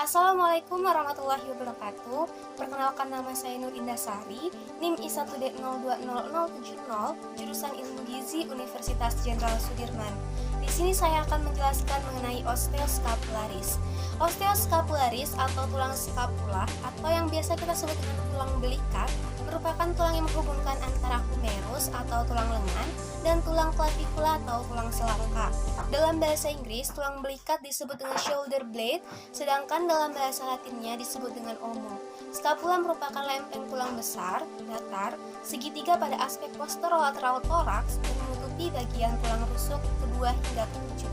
Assalamualaikum warahmatullahi wabarakatuh. Perkenalkan, nama saya Nur Indasari, NIM I1D020070, jurusan Ilmu Gizi Universitas Jenderal Sudirman. Di sini saya akan menjelaskan mengenai osteoskapularis. Osteoskapularis atau tulang skapula atau yang biasa kita sebut dengan tulang belikat merupakan tulang yang menghubungkan antara humerus atau tulang lengan dan tulang klavikula atau tulang selangka. Dalam bahasa Inggris, tulang belikat disebut dengan shoulder blade, sedangkan dalam bahasa Latinnya disebut dengan ulna. Skapula merupakan lempeng tulang besar, datar, segitiga pada aspek posterolateral toraks dan menutupi bagian tulang rusuk kedua hingga ketujuh.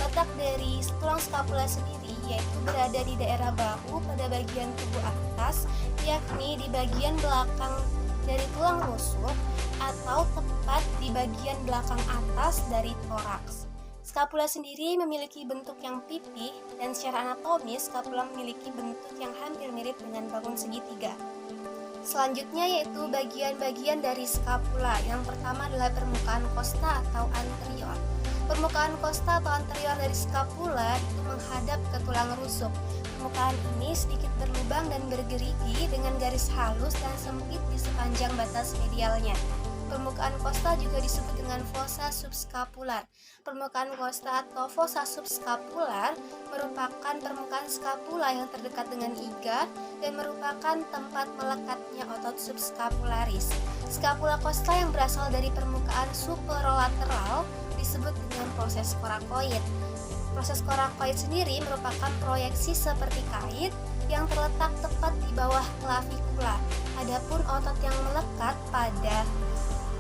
Letak dari tulang skapula sendiri yaitu berada di daerah bahu pada bagian tubuh atas, yakni di bagian belakang dari tulang rusuk atau tepat di bagian belakang atas dari toraks. Skapula sendiri memiliki bentuk yang pipih dan secara anatomis skapula memiliki bentuk yang hampir mirip dengan bangun segitiga. Selanjutnya yaitu bagian-bagian dari skapula. Yang pertama adalah permukaan kosta atau anterior. Permukaan kosta atau anterior dari skapula itu menghadap ke tulang rusuk. Permukaan ini sedikit berlubang dan bergerigi dengan garis halus dan sempit di sepanjang batas medialnya. Permukaan kosta juga disebut dengan fossa subscapular. Permukaan kosta atau fossa subscapular merupakan permukaan skapula yang terdekat dengan iga dan merupakan tempat melekatnya otot subscapularis. Skapula kosta yang berasal dari permukaan superolateral disebut dengan proses korakoid. Proses korakoid sendiri merupakan proyeksi seperti kait yang terletak tepat di bawah klavikula. Adapun otot yang melekat pada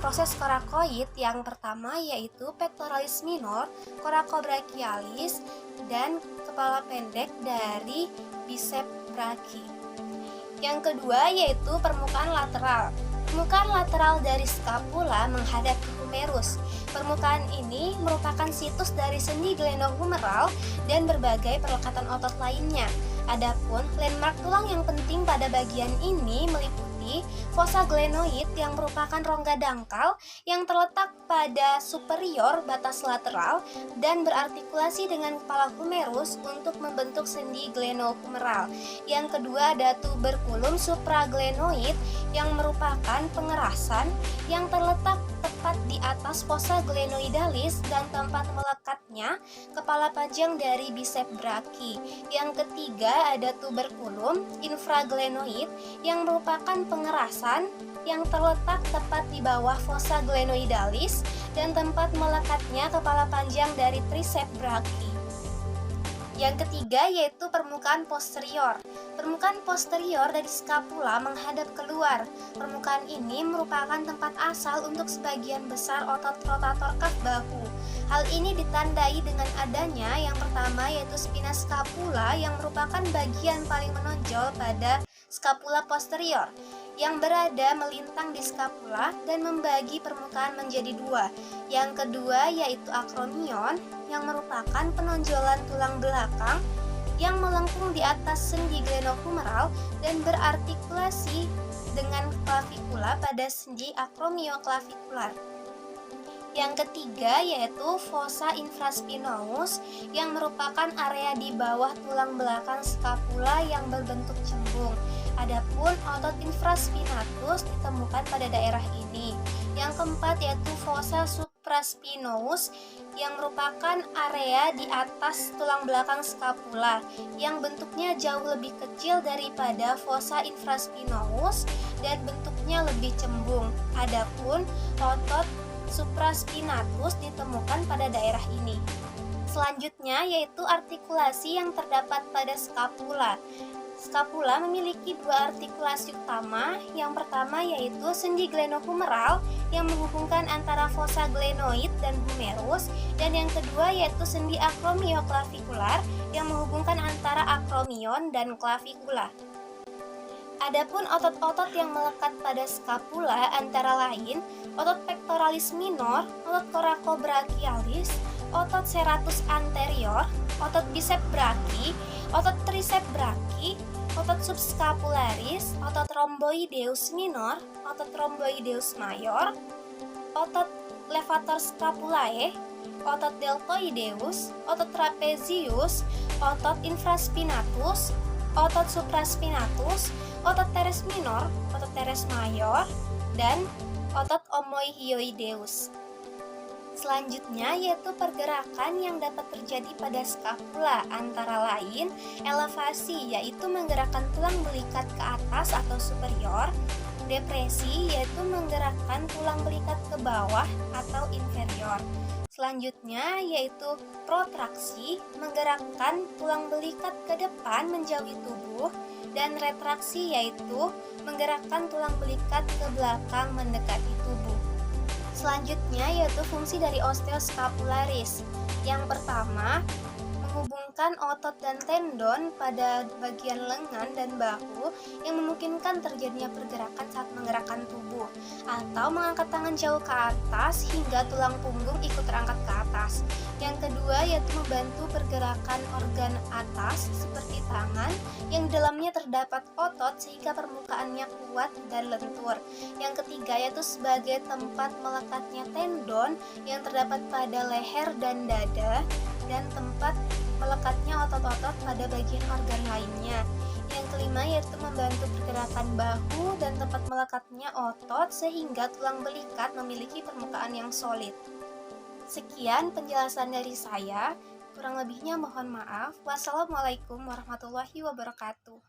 proses korakoid yang pertama yaitu pectoralis minor, coracobrachialis, dan kepala pendek dari bicep brachii. Yang kedua yaitu permukaan lateral. Permukaan lateral dari skapula menghadap ke humerus. Permukaan ini merupakan situs dari sendi glenohumeral dan berbagai perlekatan otot lainnya. Adapun landmark tulang yang penting pada bagian ini meliputi fossa glenoid yang merupakan rongga dangkal yang terletak pada superior batas lateral dan berartikulasi dengan kepala humerus untuk membentuk sendi glenohumeral. Yang kedua ada tuberculum supraglenoid yang merupakan pengerasan yang terletak tepat di atas fossa glenoidalis dan tempat melekatnya kepala panjang dari bicep brachii. Yang ketiga ada tuberculum infraglenoid yang merupakan pengerasan yang terletak tepat di bawah fossa glenoidalis dan tempat melekatnya kepala panjang dari tricep brachii. Yang ketiga yaitu permukaan posterior. Permukaan posterior dari skapula menghadap keluar. Permukaan ini merupakan tempat asal untuk sebagian besar otot rotator kaf bahu. Hal ini ditandai dengan adanya yang pertama yaitu spina scapula yang merupakan bagian paling menonjol pada skapula posterior yang berada melintang di skapula dan membagi permukaan menjadi dua. Yang kedua yaitu acromion yang merupakan penonjolan tulang belakang yang melengkung di atas sendi glenohumeral dan berartikulasi dengan clavikula pada sendi acromioclavicular. Yang ketiga yaitu fossa infraspinatus yang merupakan area di bawah tulang belakang skapula yang berbentuk cembung. Adapun otot infraspinatus ditemukan pada daerah ini. Yang keempat yaitu fossa supraspinatus yang merupakan area di atas tulang belakang skapula yang bentuknya jauh lebih kecil daripada fossa infraspinatus dan bentuknya lebih cembung. Adapun otot supraspinatus ditemukan pada daerah ini. Selanjutnya yaitu artikulasi yang terdapat pada skapula. Skapula memiliki dua artikulasi utama. Yang pertama yaitu sendi glenohumeral yang menghubungkan antara fossa glenoid dan humerus, dan yang kedua yaitu sendi acromioclavicular yang menghubungkan antara acromion dan clavikula. Adapun otot-otot yang melekat pada skapula antara lain otot pectoralis minor, otot coracobrachialis, otot serratus anterior, otot bicep brachii, otot tricep brachii, otot subscapularis, otot rhomboideus minor, otot rhomboideus major, otot levator scapulae, otot deltoideus, otot trapezius, otot infraspinatus, otot supraspinatus, otot teres minor, otot teres mayor, dan otot omohyoideus. Selanjutnya yaitu pergerakan yang dapat terjadi pada skapula, antara lain elevasi yaitu menggerakkan tulang belikat ke atas atau superior, depresi yaitu menggerakkan tulang belikat ke bawah atau inferior. Selanjutnya yaitu protraksi, menggerakkan tulang belikat ke depan menjauhi tubuh, dan retraksi yaitu menggerakkan tulang belikat ke belakang mendekati tubuh. Selanjutnya yaitu fungsi dari osteoskapularis. Yang pertama, menghubungkan otot dan tendon pada bagian lengan dan bahu yang memungkinkan terjadinya pergerakan saat menggerakkan tubuh, atau mengangkat tangan jauh ke atas hingga tulang punggung ikut terangkat ke atas. Yang kedua yaitu membantu pergerakan organ atas seperti tangan yang di dalamnya terdapat otot sehingga permukaannya kuat dan lentur. Yang ketiga yaitu sebagai tempat melekatnya tendon yang terdapat pada leher dan dada, dan tempat melekatnya otot-otot pada bagian organ lainnya. Yang kelima yaitu membantu pergerakan bahu dan tempat melekatnya otot sehingga tulang belikat memiliki permukaan yang solid. Sekian penjelasan dari saya, kurang lebihnya mohon maaf. Wassalamualaikum warahmatullahi wabarakatuh.